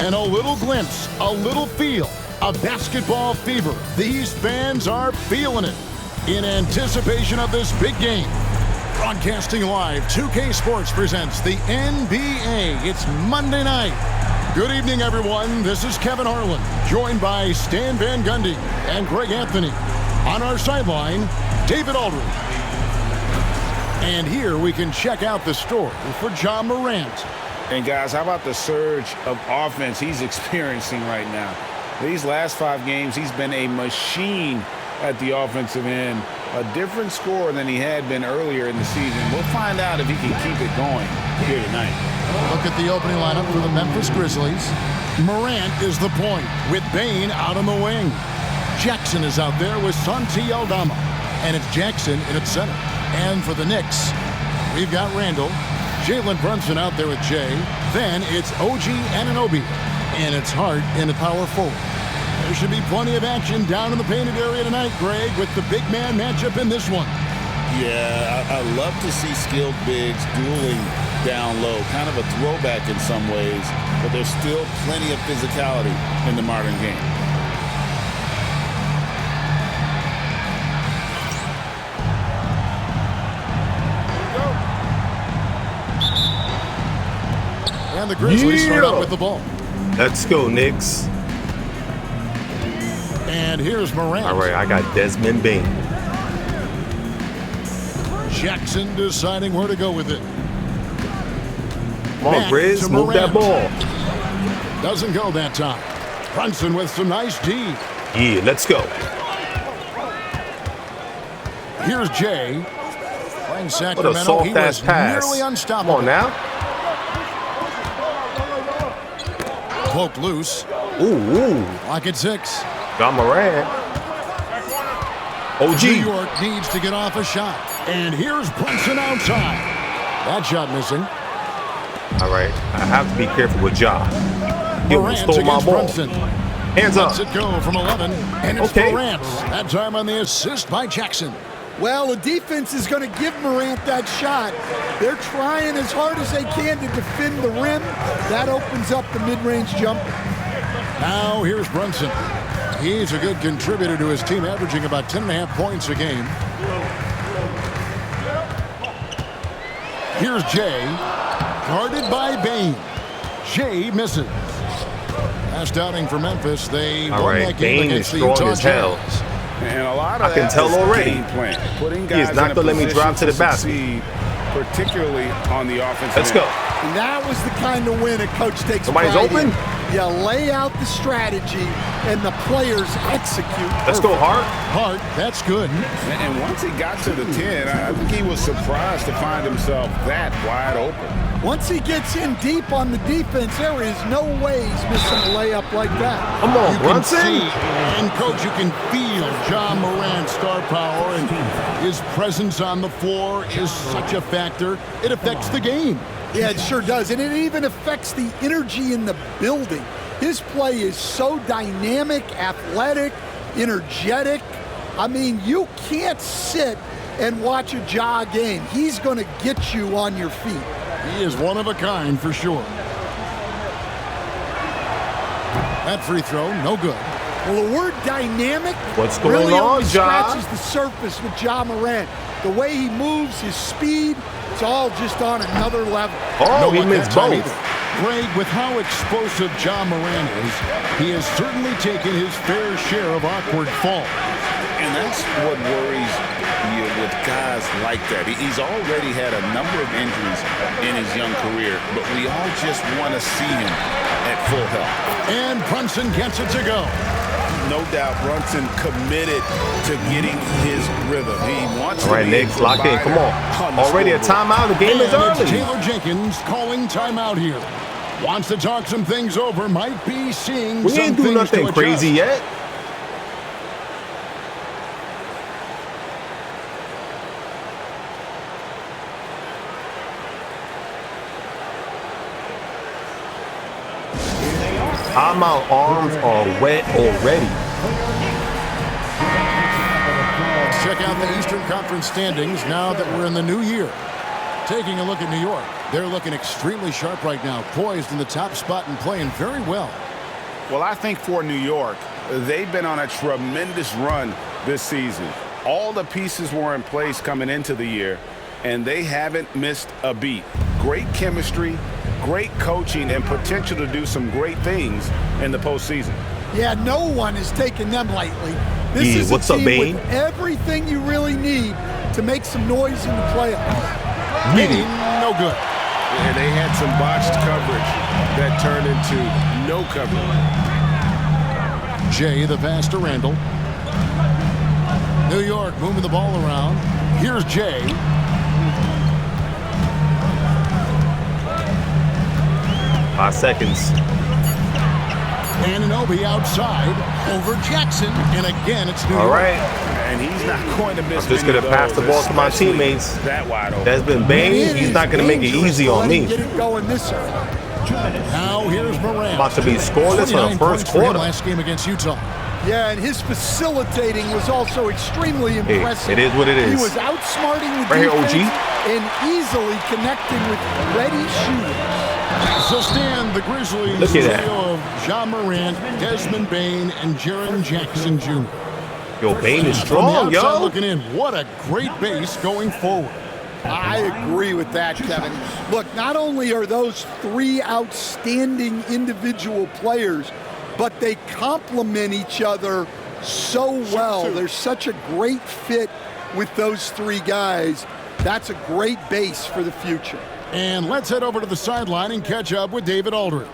And a little glimpse, a little feel, a basketball fever. These fans are feeling it in anticipation of this big game. Broadcasting live, 2K Sports presents the NBA. It's Monday night. Good evening, everyone. This is Kevin Harlan, joined by Stan Van Gundy and Greg Anthony. On our sideline, David Aldridge. And here we can check out the story for Ja Morant. And guys, how about the surge of offense he's experiencing right now? These last 5 games, he's been a machine at the offensive end. A different score than he had been earlier in the season. We'll find out if he can keep it going here tonight. Look at the opening lineup for the Memphis Grizzlies. Morant is the point with Bane out on the wing. Jackson is out there with Santi Aldama. And it's Jackson in its center. And for the Knicks, we've got Randall. Jalen Brunson out there with Jay. Then it's OG Anunoby. And it's Hart in the power forward. There should be plenty of action down in the painted area tonight, Greg, with the big man matchup in this one. Yeah, I love to see skilled bigs dueling down low. Kind of a throwback in some ways, but there's still plenty of physicality in the modern game. And the Grizzlies start out with the ball. Let's go, Knicks. And here's Morant. All right, I got Desmond Bane. Jackson deciding where to go with it. Come on, Grizz, move that ball. Doesn't go that time. Brunson with some nice D. Yeah, let's go. Here's Jay. Playing Sacramento. What a soft-ass pass. Nearly unstoppable. Come on now. Poked loose. Ooh. Lock at 6. Ja Morant. OG. New York needs to get off a shot. And here's Brunson outside. That shot missing. All right. I have to be careful with Ja. He stole my ball. Brunson. Hands up. Lets it go from 11. And it's okay. Morant. That time on the assist by Jackson. Well, the defense is going to give Morant that shot. They're trying as hard as they can to defend the rim. That opens up the mid-range jumper. Now here's Brunson. He's a good contributor to his team, averaging about 10.5 points a game. Here's Jay. Guarded by Bane. Jay misses. Last outing for Memphis. They won that game against the Utah Jazz. And a lot of I can tell already. Game plan. Putting guys He is not going to let me drive to the basket. Particularly on the offensive Let's end. go. And that was the kind of win a coach takes Somebody's pride open? in. You lay out the strategy, and the players execute. Let's go, Hart. Hart, that's good. And once he got to the 10, I think he was surprised to find himself that wide open. Once he gets in deep on the defense, there is no way he's missing a layup like that. Come on, You Brunson. can see, and coach, you can feel Ja Morant's star power, and his presence on the floor is such a factor. It affects the game. Yeah, it sure does. And it even affects the energy in the building. His play is so dynamic, athletic, energetic. I mean, you can't sit and watch a Ja game. He's going to get you on your feet. He is one of a kind for sure. That free throw, no good. Well, the word dynamic What's going really on, only Ja? scratches the surface with Ja Morant. The way he moves, his speed, it's all just on another level. Oh, he missed both. Greg, with how explosive Ja Morant is, he has certainly taken his fair share of awkward falls. And that's what worries you with guys like that. He's already had a number of injuries in his young career, but we all just want to see him at full health. And Brunson gets it to go. No doubt Brunson committed to getting his rhythm. He wants All right, to be Knicks, lock in. Come on. Already a timeout. The game is And early. it's Taylor Jenkins calling timeout here. Wants to talk some things over. Might be seeing We some ain't do things nothing to crazy adjust. yet. Timeout arms are wet already. Check out the Eastern Conference standings now that we're in the new year. Taking a look at New York. They're looking extremely sharp right now, poised in the top spot and playing very well. Well, I think for New York, they've been on a tremendous run this season. All the pieces were in place coming into the year, and they haven't missed a beat. Great chemistry, great coaching, and potential to do some great things in the postseason. Yeah, no one has taken them lightly. This is what's a up, team Bane? with everything you really need to make some noise in the playoffs. Bane, no good. And they had some botched coverage that turned into no coverage. Jay, the pass to Randall. New York moving the ball around. Here's Jay. Five seconds. Anunoby outside over Jackson. And again, it's New York. All right. And he's not going to miss. I'm just going to pass the ball to my teammates. That wide open. That's been Bane. He's not going to make it easy on me. Get it going this early. Now here's Morant. About to be scoreless for the 29 first points for him quarter. last game against Utah. Yeah, and his facilitating was also extremely impressive. It is what it is. He was outsmarting the Right here, defense OG. and easily connecting with ready shooters. So stand the Grizzlies Look at that. trio of Ja Morant, Desmond Bane, and Jaren Jackson Jr. Yo, Bane is From the strong, outside yo. looking in, what a great base going forward. I agree with that, Kevin. Look, not only are those three outstanding individual players, but they complement each other so well. There's such a great fit with those three guys. That's a great base for the future. And let's head over to the sideline and catch up with David Aldridge.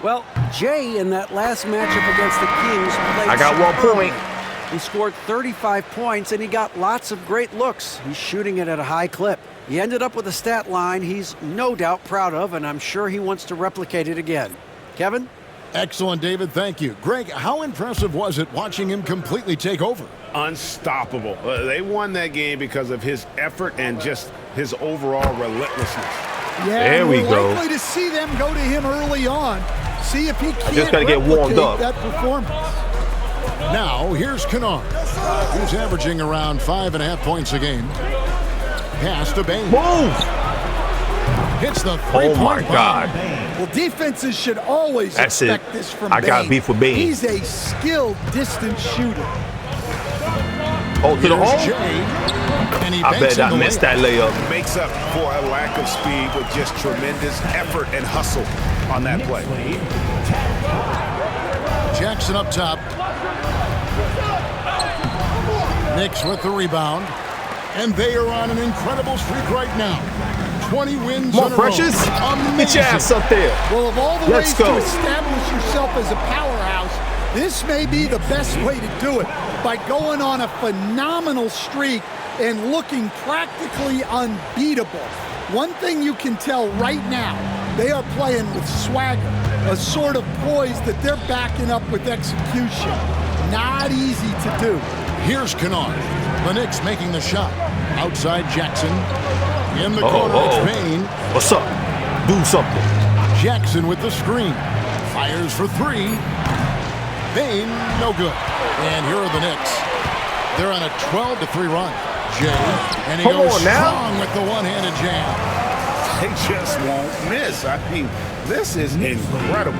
Well, Jay in that last matchup against the Kings played I got 1 superbly. point. He scored 35 points, and he got lots of great looks. He's shooting it at a high clip. He ended up with a stat line he's no doubt proud of, and I'm sure he wants to replicate it again. Kevin? Excellent, David. Thank you. Greg, how impressive was it watching him completely take over? Unstoppable. They won that game because of his effort and just his overall relentlessness. Yeah, There we we're go. likely to see them go to him early on. See if he can't just gotta get warmed replicate up. that performance. Now, here's Kennard, who's averaging around 5.5 points a game. Pass to Bane. Move. Hits the Oh, three-point my bomb. God. Well, defenses should always That's it. expect this from I got Bane. beef with Bane. He's a skilled distance shooter. Hold to the Here's hole. Jay, and he I banks bet I in the missed layup. that layup. Makes up for a lack of speed with just tremendous effort and hustle on that play. Jackson up top. Knicks with the rebound. And they are on an incredible streak right now. 20 wins Come on, in a row. Precious. Amazing. Get your ass up there. Well, of all the Let's ways go. to establish yourself as a powerhouse, this may be the best way to do it, by going on a phenomenal streak and looking practically unbeatable. One thing you can tell right now, they are playing with swagger, a sort of poise that they're backing up with execution. Not easy to do. Here's Kennard. The Knicks making the shot. Outside Jackson. In the corner, it's Bane. What's up? Do something. Jackson with the screen. Fires for three. Bane, no good. And here are the Knicks. They're on a 12-3 run. Jay, and he Come goes on now. strong with the one-handed jam. They just won't miss. I mean, this is incredible.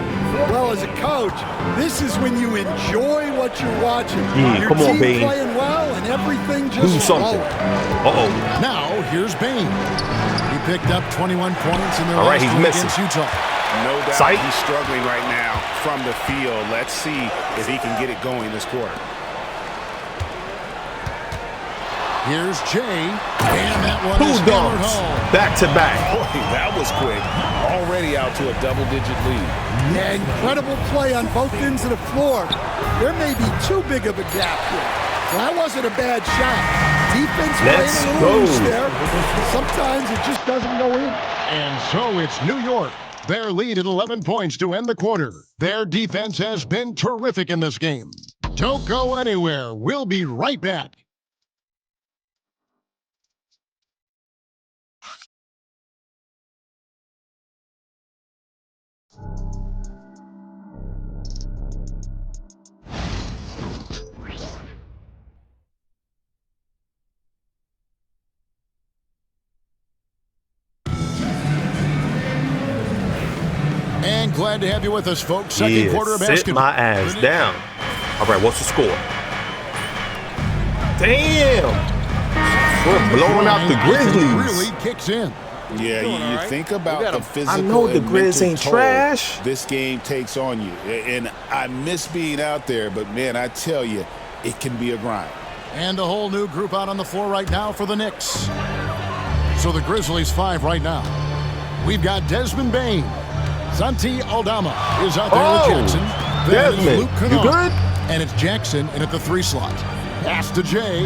Well, as a coach, this is when you enjoy what you're watching. Yeah, Your come on, team Bane. playing well and everything Do just something. flowing. Uh-oh. Now, here's Bane. He picked up 21 points in their All right, last he's game missing. against Utah. No doubt Sight. he's struggling right now from the field. Let's see if he can get it going this quarter. Here's Jay. And that one Two is hammered dunks. home. Back to back. Boy, that was quick. Already out to a double-digit lead. Yeah, incredible play on both ends of the floor. There may be too big of a gap here. Well, that wasn't a bad shot. Defense Let's playing a go. little loose there. Sometimes it just doesn't go in. And so it's New York. Their lead at 11 points to end the quarter. Their defense has been terrific in this game. Don't go anywhere. We'll be right back. And glad to have you with us, folks. Second quarter of Sit basketball. my ass down. All right, what's the score? Damn! We're blowing out the Grizzlies. Really kicks in. Yeah, you think about the physical I know the and Grizz mental ain't toll trash. this game takes on you. And I miss being out there, but, man, I tell you, it can be a grind. And a whole new group out on the floor right now for the Knicks. So the Grizzlies 5 right now. We've got Desmond Bane. Santi Aldama is out there with Jackson. Then it's Desmond, Luke you Kennard. good? And it's Jackson in at the 3 slot. Pass to Jay.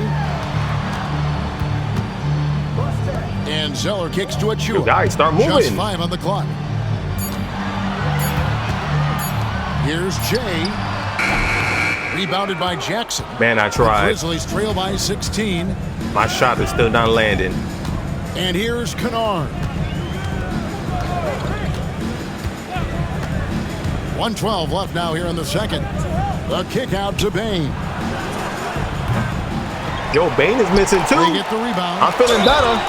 And Zeller kicks to Achua. You guys start moving. Just 5 on the clock. Here's Jay. Rebounded by Jackson. Man, I The tried. Grizzlies trail by 16. My shot is still not landing. And here's Kennard. 1:12 left now here in the second. The kick out to Bane. Yo, Bane is missing too. They get the rebound. I'm feeling better.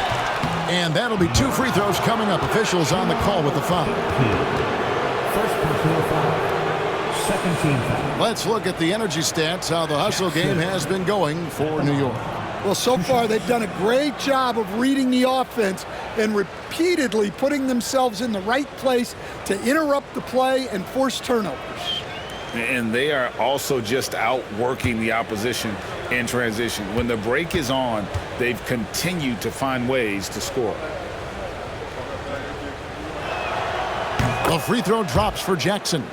And that'll be 2 free throws coming up. Officials on the call with the foul. First personal foul. Second team foul. Let's look at the energy stats, how the hustle game has been going for New York. Well, so far they've done a great job of reading the offense and repeatedly putting themselves in the right place to interrupt the play and force turnovers. And they are also just outworking the opposition in transition. When the break is on, they've continued to find ways to score. The free throw drops for Jackson.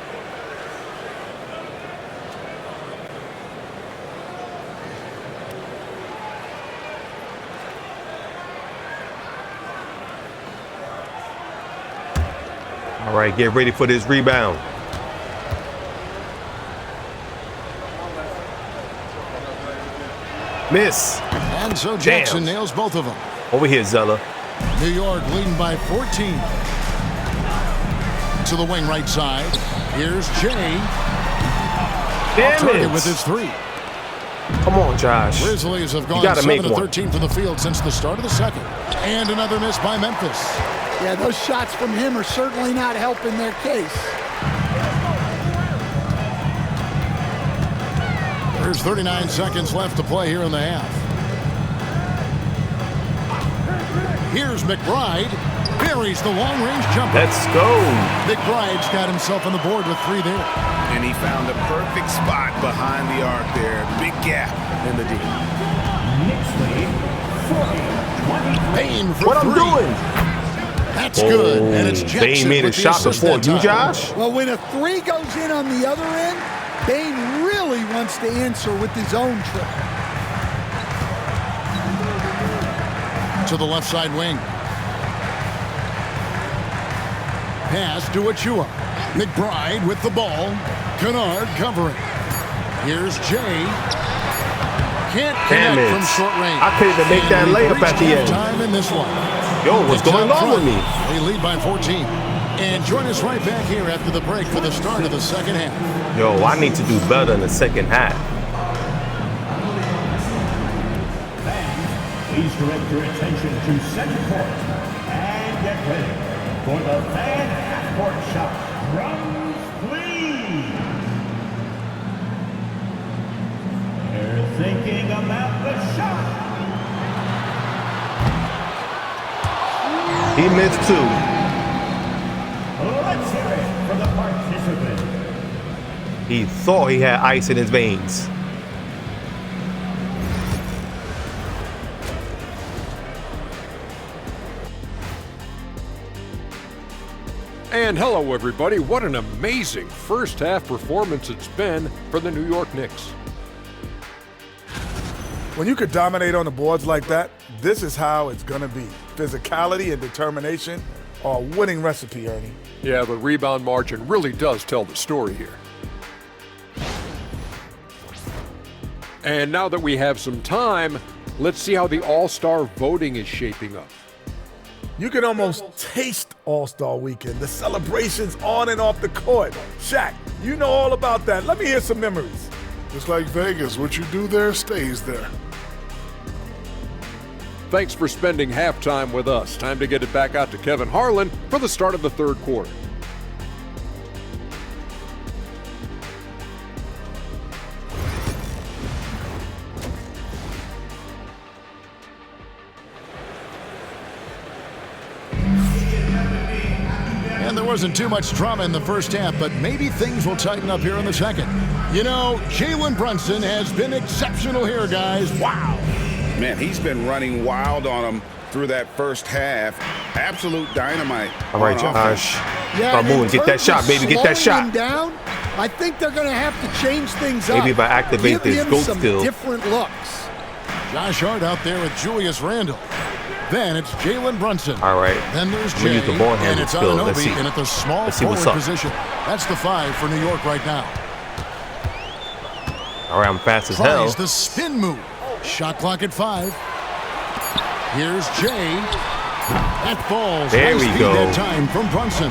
All right, get ready for this rebound. Miss. And so Jackson nails both of them. Over here, Zeller. New York leading by 14. To the wing right side. Here's Jay. Damn Target it. with his 3. Come on, Josh. Grizzlies have gone gotta 7 make of one. 13 from the field since the start of the second. And another miss by Memphis. Yeah, those shots from him are certainly not helping their case. There's 39 seconds left to play here in the half. Here's McBride. Buries the long-range jumper. Let's go. McBride's got himself on the board with 3 there. And he found the perfect spot behind the arc there. Big gap in the D. Knicks lead 40-20. Bane for What 3. I'm doing? That's good. And it's Jackson Bane made a with the shot assist before that you, time. Josh. Well, when a 3 goes in on the other end, Bane really wants to answer with his own trick. To the left side wing. Pass to Achua. McBride with the ball. Kennard covering. Here's Jay. Can't Damn connect it. from short range. I couldn't even make that And we've layup at the reached end. time in this one. Yo, what's It's going up on with front. me? They lead by 14. And join us right back here after the break for the start of the second half. Yo, I need to do better in the second half. Please direct your attention to center court and get ready for the fan half-court shot. Drums, please. They're thinking about the shot. He missed 2. Let's hear it for the participant. He thought he had ice in his veins. And hello, everybody. What an amazing first half performance it's been for the New York Knicks. When you could dominate on the boards like that, this is how it's going to be. Physicality and determination are a winning recipe, Ernie. Yeah, the rebound margin really does tell the story here. And now that we have some time, let's see how the All-Star voting is shaping up. You can almost taste All-Star Weekend, the celebrations on and off the court. Shaq, you know all about that. Let me hear some memories. Just like Vegas, what you do there stays there. Thanks for spending halftime with us. Time to get it back out to Kevin Harlan for the start of the third quarter. And there wasn't too much drama in the first half, but maybe things will tighten up here in the second. You know, Jalen Brunson has been exceptional here, guys. Wow. Man, he's been running wild on him through that first half. Absolute dynamite. All right, Josh. Yeah, Start moving. Get that shot, baby. Get that shot. Down, I think they're going to have to change things up. Maybe if I activate this Give goat him some skill. different looks. Josh Hart out there with Julius Randle. Then it's Jalen Brunson. All right. Then there's I'm gonna Jay, use the ball and handle it's skill. Let's see. Anunoby, and at the small Let's see what's forward up. position. That's the 5 for New York right now. All right, I'm fast as hell. Tries the spin move. Shot clock at 5. Here's Jay. That falls. There nice we feed go. that time from Brunson.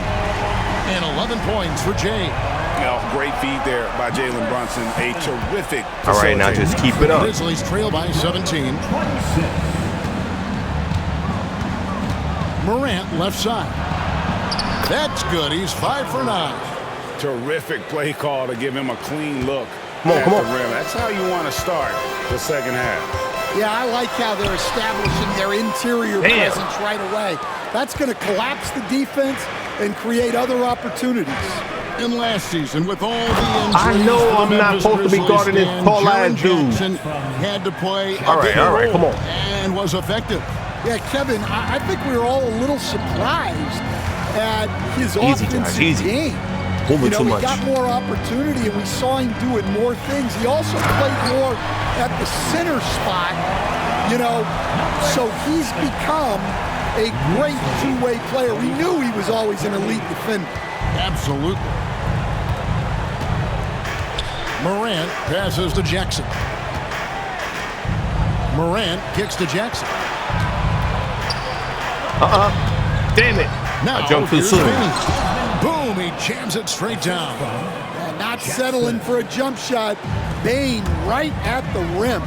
And 11 points for Jay. Great feed there by Jalen Brunson. A terrific All right, now facilitator. just keep it up. Grizzlies trail by 17. Morant left side. That's good. He's 5 for 9. Terrific play call to give him a clean look Come on, at come the on. rim. That's how you want to start the second half. Yeah, I like how they're establishing their interior Damn. presence right away. That's going to collapse the defense and create other opportunities. In last season, with all the injuries, I know for the I'm not Memphis supposed to be Grizzlies, guarding this and tall Jaren ass dude. Jackson had to play a All right, bigger all right, role come on. and was effective. Yeah, Kevin, I think we were all a little surprised at his Easy, offensive Josh, easy. game. Moving too he much. got more opportunity, and we saw him doing more things. He also played more at the center spot, so he's become a great two-way player. We knew he was always an elite defender. Absolutely. Morant passes to Jackson. Morant kicks to Jackson. Damn it. Now, I jumped too here's soon. Bane. Boom, he jams it straight down. And not settling for a jump shot. Bane right at the rim.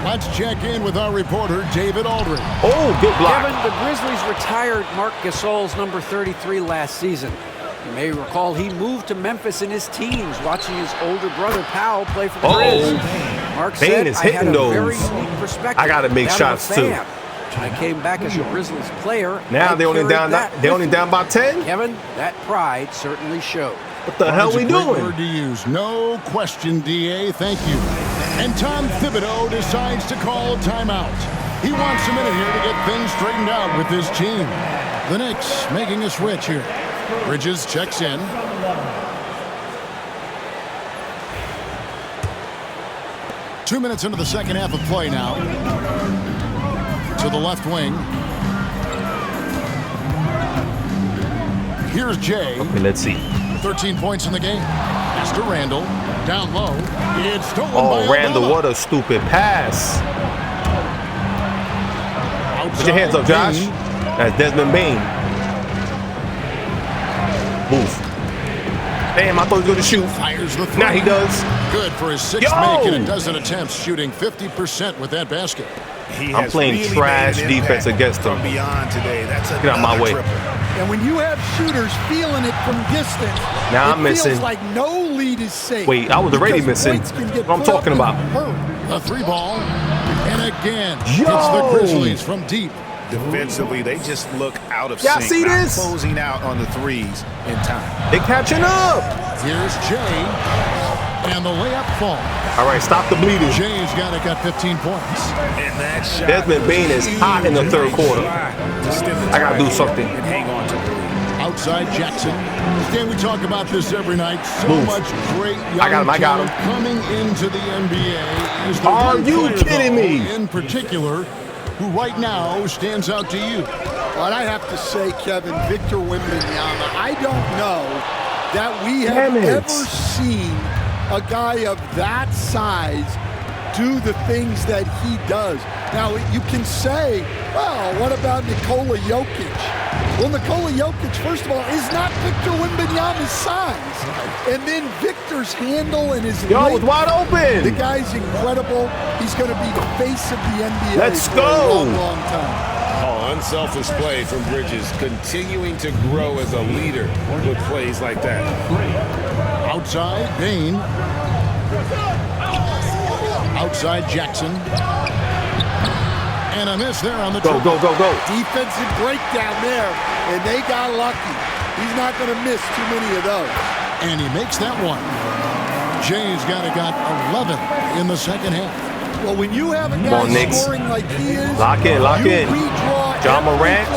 Let's check in with our reporter, David Aldridge. Oh, good block. Kevin, the Grizzlies retired Marc Gasol's number 33 last season. You may recall he moved to Memphis in his teens, watching his older brother Powell play for the Grizz. Mark Bane said, is I had hitting a very those. unique perspective. I gotta make that shots, of a too. fan. I came back as a Grizzlies player. Now I they only carried down. that They with only me. down by 10. Kevin, that pride certainly showed. What the hell That's we a great doing? word to use. No question, DA. Thank you. And Tom Thibodeau decides to call timeout. He wants a minute here to get things straightened out with his team. The Knicks making a switch here. Bridges checks in. Two minutes into the second half of play now. To the left wing. Here's Jay. Okay, let's see. 13 points in the game. Pass to Randall. Down low. It's stolen by Oh, Randall, Obama. what a stupid pass. Put your hands up, Outside Josh. Bane. That's Desmond Bane. Move. Damn, I thought he was going to shoot. Fires the three. Now he does. Good for his sixth Yo! make in a dozen attempts, shooting 50% with that basket. He I'm has playing really trash made an defense impact against him. from beyond today. That's Get out my another way. triple. And when you have shooters feeling it from distance, Now it I'm missing. feels like no lead is safe. Wait, I was already because missing. points can get What I'm put up talking in about. a hurry. The three ball. And again, Yo! it's the Grizzlies from deep. Defensively, they just look out of Y'all sync. see not this? closing out on the threes in time. They catching up. Here's Jay. And the layup falls. All right, stop the bleeding. Jay's got 15 points. And that shot Desmond Bane is hot in the third quarter. I gotta do something. And hang on to the lead. Outside Jackson. Dan, we talk about this every night. So Move. much great young I got him, I got him. talent coming into the NBA. Is the Are one you player, kidding though, me? In particular, who right now stands out to you? But I have to say, Kevin, Victor Wembanyama, I don't know that we have Damn it. ever seen a guy of that size do the things that he does. Now, you can say, well, what about Nikola Jokic? Well, Nikola Jokic, first of all, is not Victor Wembanyama's size. And then Victor's handle and his Yo, length, it's wide open. the guy's incredible. He's going to be the face of the NBA Let's for go. a long, long time. Oh, unselfish play from Bridges, continuing to grow as a leader with plays like that. Outside, Bane. Outside, Jackson. And a miss there on the Go, triple. go, go, go. Defensive breakdown there, and they got lucky. He's not going to miss too many of those. And he makes that one. Jay's got 11 in the second half. Well, when you have a guy scoring like he is, lock in. redraw John Morant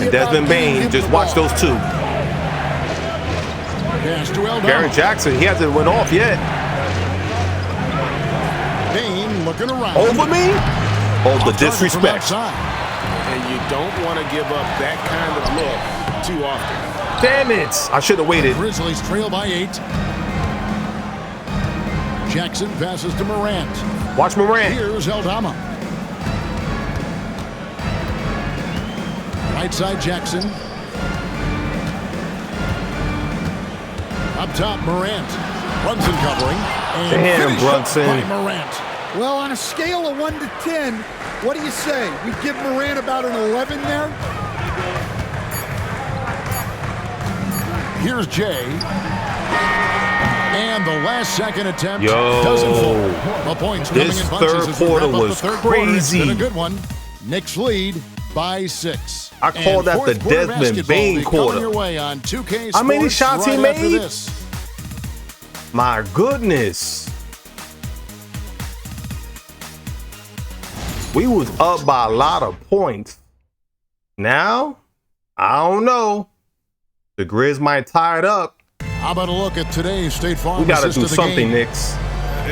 and Desmond Bain. Just watch those two. Garrett Jackson, he hasn't went off yet. Bain looking around. Over me? Oh, the disrespect. And you don't want to give up that kind of look too often. Damn it. I should have waited. Grizzlies trail by 8. Jackson passes to Morant. Watch Morant. Here's Aldama. Right side Jackson. Up top Morant. Brunson covering. And damn, Brunson. By Morant. Well, on a scale of 1 to 10, what do you say? We give Morant about an 11 there? Here's Jay. And the last second attempt doesn't fall. The points coming in bunches third as we quarter wrap up was the third quarter. It's crazy. been a good one. Knicks lead by 6. I call that the Desmond Bain quarter. Your way on 2K How many shots he made? This. My goodness. We was up by a lot of points. Now, I don't know. The Grizz might tie it up. How about a look at today's State Farm? We got to do something, Knicks.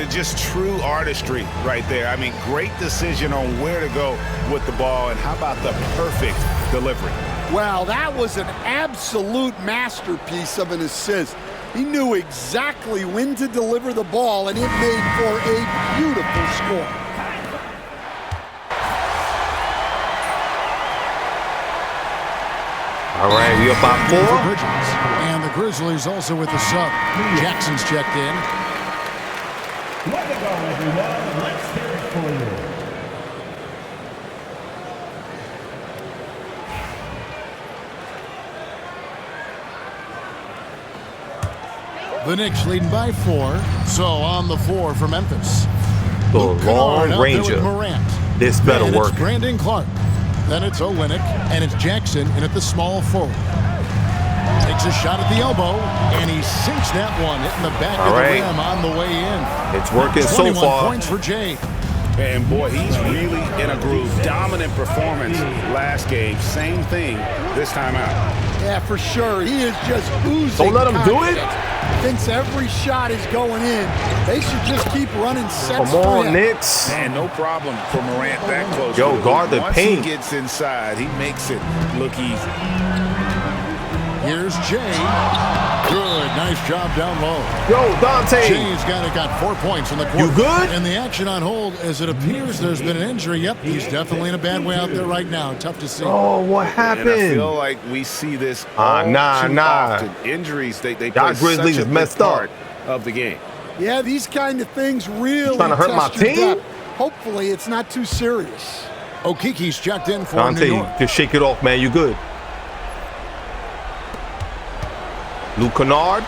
Just true artistry right there. I mean, great decision on where to go with the ball, and how about the perfect delivery? Wow, that was an absolute masterpiece of an assist. He knew exactly when to deliver the ball, and it made for a beautiful score. All right, we up by 4. And the Grizzlies also with the sub. Jackson's checked in. Way to go, everyone. Let's hear it for you. The Knicks leading by 4. So on the 4 for Memphis. The long ranger. Morant. This better and work. It's Brandon Clark. Then it's Olynyk, and it's Jackson in at the small forward. Takes a shot at the elbow, and he sinks that one, hitting the back of the rim on the way in. It's working so far. 21 points for Jay. And boy, he's really in a groove. Dominant performance last game. Same thing this time out. Yeah, for sure. He is just oozing. Don't let him do it. Thinks every shot is going in. They should just keep running sets. Come on, Knicks. Man, no problem for Morant that close. Yo, guard the paint. Once he gets inside, he makes it look easy. Here's Jay. Good, nice job down low. Yo, Dante. Jay's got 4 points in the quarter. You good? And the action on hold, as it appears there's been an injury. Yep, he's definitely in a bad way out there right now. Tough to see. Oh, what happened? And I feel like we see this all too often. Injuries, they play Grizzlies such a messed big up part of the game. Yeah, these kind of things really trying to hurt my test your team? depth. Hopefully, it's not too serious. Okiki's checked in for Dante, New York. just shake it off, man. You good? Luke Kennard.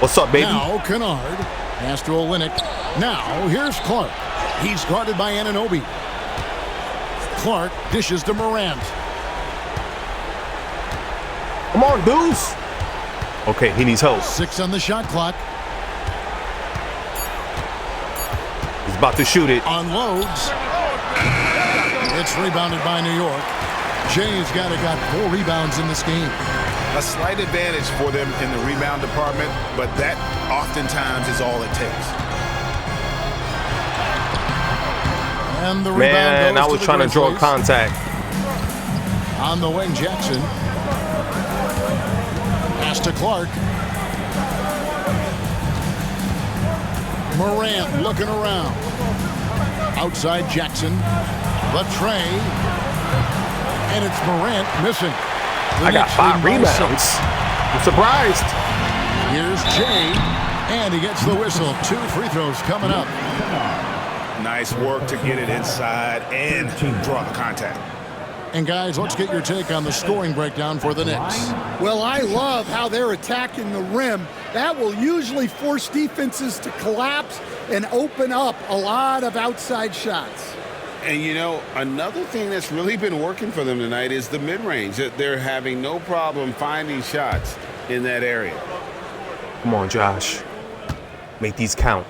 What's up, baby? Now Kennard pass to Olynyk. Now here's Clark. He's guarded by Anunoby. Clark dishes to Morant. Come on, Deuce. Okay, he needs help. 6 on the shot clock. He's about to shoot it. Unloads. It's rebounded by New York. Jay's got 4 rebounds in this game. A slight advantage for them in the rebound department, but that oftentimes is all it takes. And the rebound goes I was to trying to draw Grizzlies. contact. On the wing, Jackson. Pass to Clark. Morant looking around. Outside Jackson. The tray. And it's Morant missing. I got 5 rebounds. I'm surprised. Here's Jay, and he gets the whistle. 2 free throws coming up. Nice work to get it inside and draw the contact. And guys, let's get your take on the scoring breakdown for the Knicks. Well, I love how they're attacking the rim. That will usually force defenses to collapse and open up a lot of outside shots. And, you know, another thing that's really been working for them tonight is the mid-range. They're having no problem finding shots in that area. Come on, Josh. Make these count.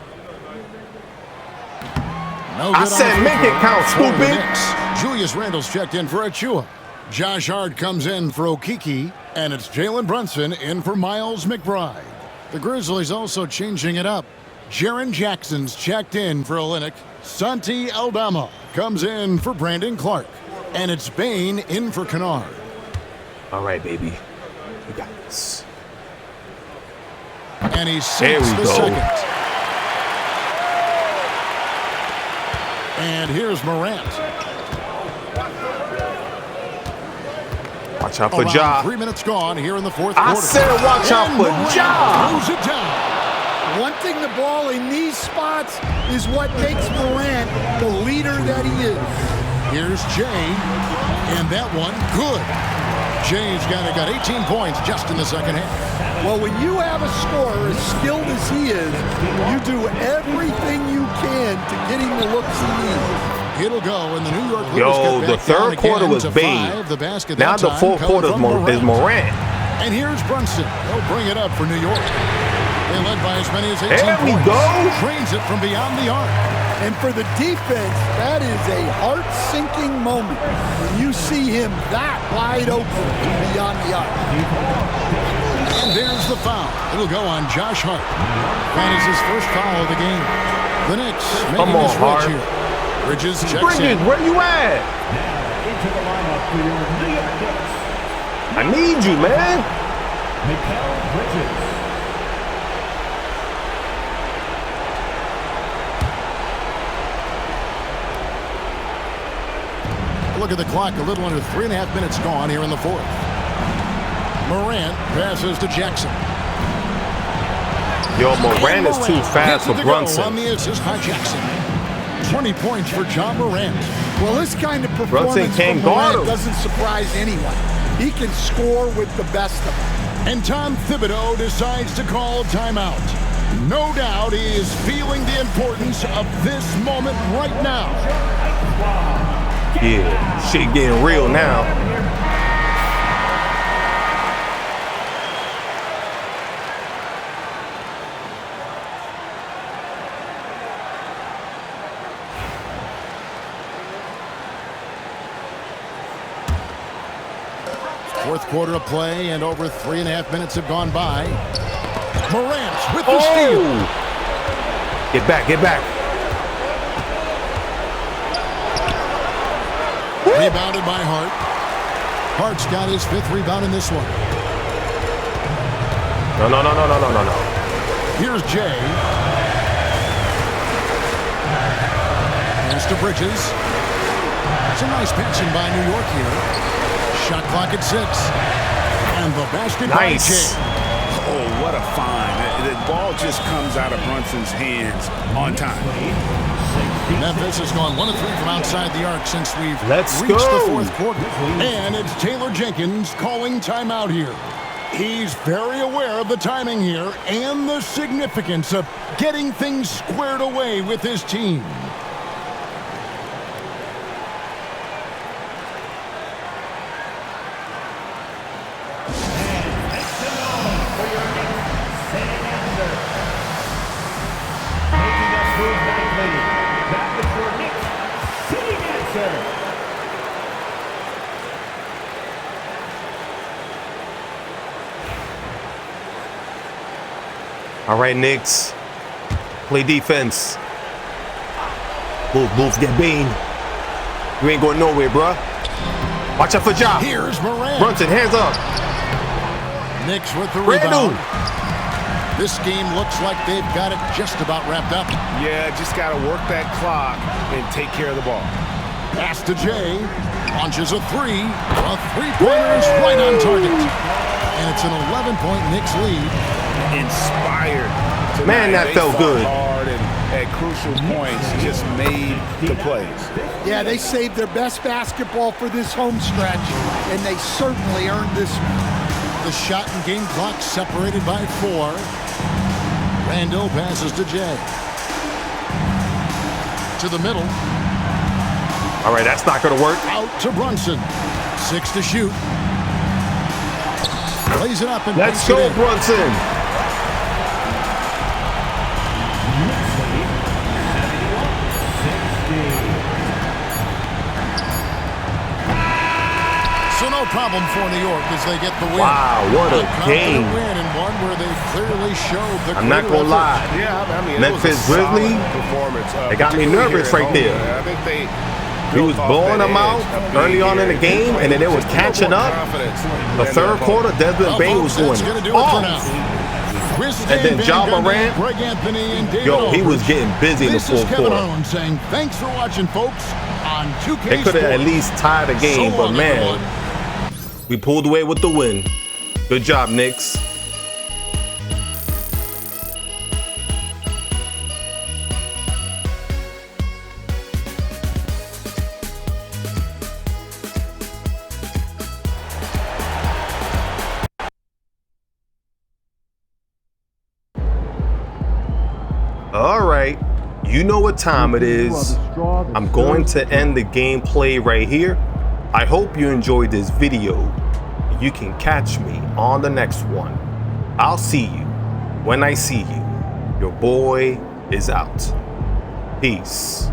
No I said make it count, stupid. Julius Randle's checked in for Achua. Josh Hart comes in for Okeke, and it's Jalen Brunson in for Miles McBride. The Grizzlies also changing it up. Jaren Jackson's checked in for Olynyk. Santi Aldama comes in for Brandon Clark. And it's Bane in for Kennard. All right, baby. You got this. And he sinks the second. And here's Morant. Watch out for Ja. 3 minutes gone here in the fourth quarter. I said watch out for Ja. Throws it down. Wanting the ball in these spots is what makes Morant the leader that he is. Here's Jay, and that one good. Jay's got 18 points just in the second half. Well, when you have a scorer as skilled as he is, you do everything you can to get him the looks he needs. It'll go, and the New York Yo, Liberties get back the third down quarter again was to Bane. 5. The basket Now that the time fourth coming quarter from is Morant. And here's Brunson. They'll bring it up for New York. They led by as many as 18 There we points. go. Trains it from beyond the arc. And for the defense, that is a heart-sinking moment when you see him that wide open from beyond the arc. And there's the foul. It'll go on Josh Hart. That is his first foul of the game. The Knicks making this switch here. Bridges checks in. Bridges, where you at? Into the lineup for your New York Knicks, I need you, man. Mikal Bridges. Look at the clock, a little under 3.5 minutes gone here in the fourth. Morant passes to Jackson. Yo, Morant is too fast for On Brunson. the assist by Jackson. 20 points for John Morant. Well, this kind of Brunson performance can't from guard Morant him. doesn't surprise anyone. He can score with the best of them. And Tom Thibodeau decides to call timeout. No doubt he is feeling the importance of this moment right now. Yeah, shit getting real now. Fourth quarter of play, and over 3.5 minutes have gone by. Morant with the steal. Get back, get back. Rebounded by Hart. Hart's got his 5th rebound in this one. No. Here's Jay. Pass to Bridges. It's a nice passing by New York here. Shot clock at 6. And the basket by Nice. Jay. Oh, what a find. The ball just comes out of Brunson's hands on time. Memphis has gone 1 of 3 from outside the arc since we've Let's reached go. the fourth quarter. And it's Taylor Jenkins calling timeout here. He's very aware of the timing here and the significance of getting things squared away with his team. All right, Knicks. Play defense. Move, get Bane. You ain't going nowhere, bruh. Watch out for Ja. Here's Morant. Brunson, hands up. Knicks with the Randle. rebound. This game looks like they've got it just about wrapped up. Yeah, just got to work that clock and take care of the ball. Pass to Jay. Launches a 3. A three-pointer is right on target. And it's an 11-point Knicks lead. Inspired tonight. Man, that They felt fought good. hard and at crucial points just made the plays. Yeah, they saved their best basketball for this home stretch, and they certainly earned this one. The shot and game clock separated by 4. Randle passes to Jay. To the middle. All right, that's not going to work. Out to Brunson. 6 to shoot. Plays it up and Let's go, Brunson. So no problem for New York as they get the win. Wow, what a game. Win and one where they clearly showed the I'm not going to lie. Yeah, I mean, Memphis Grizzlies, they got me nervous right there. I think they was blowing them out early on in the game, and then they was catching up. The third quarter, Desmond Bain was going off. And then Ja Morant, yo, he was getting busy in the fourth quarter. Saying, thanks for watching, folks, on 2K They could have at least tied the game, but man, we pulled away with the win. Good job, Knicks. All right, you know what time it is. I'm going to end the gameplay right here. I hope you enjoyed this video. You can catch me on the next one. I'll see you when I see you. Your boy is out. Peace.